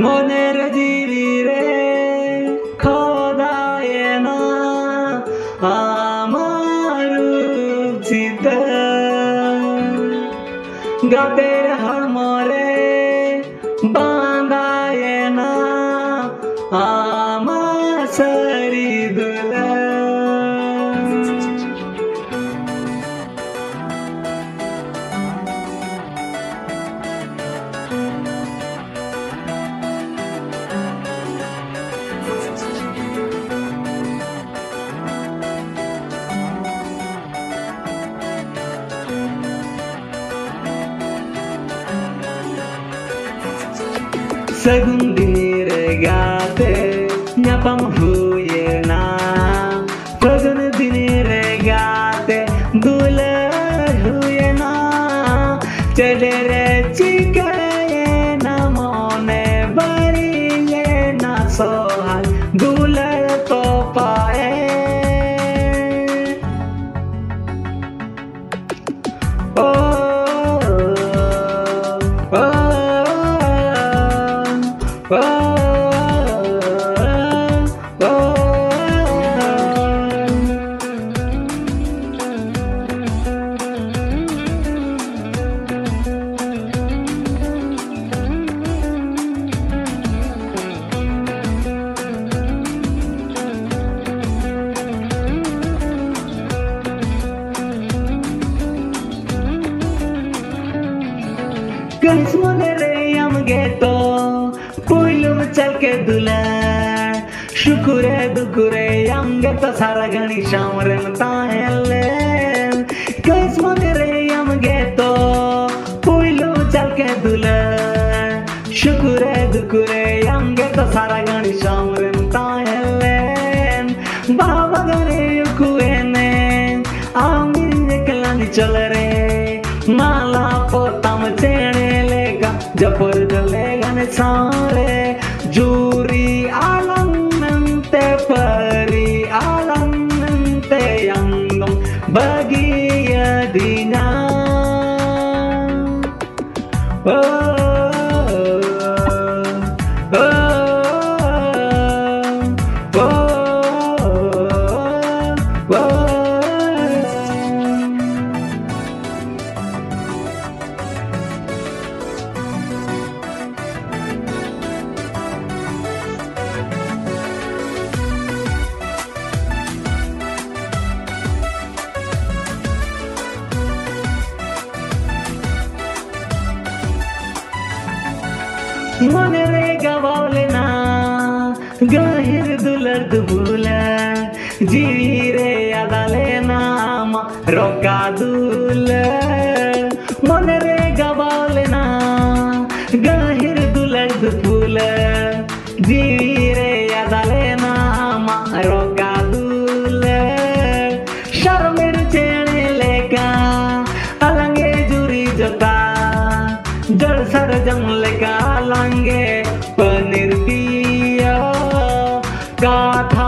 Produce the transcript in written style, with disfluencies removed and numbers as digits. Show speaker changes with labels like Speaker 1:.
Speaker 1: মনের জিরিরে খোদায় না আমার উচিত গাতের হামরে বাঁধায় না আমার সারি দুলা Segundir gate nyapam huye na Fagun dinir gate dula huye na Chedere chikaye na mone bariye na sohal dula to pae Guys monere am geto poilum chalke dula shukure dukure am geto sara gani shamre mtaele Guys monere am geto poilum chalke dula shukure dukure am geto sara gani shamre mtaele baba gane kuene amir eklan chalre mala potam chene जपर जलेगन सारे jury आलंगनते परी आलंगनते यंगम बगिया दिना मनरे गवालना गहिर दुलर्द भूला जीरे अदालेना रोका दूला मनरे गवालना गहिर दुलर्द भूला जीरे अदालेना रोका दूला शर्मेर चेने लेका अलंगे जुरी जोता जड़ सर जंगले का लांगे पनीर दिया गाथा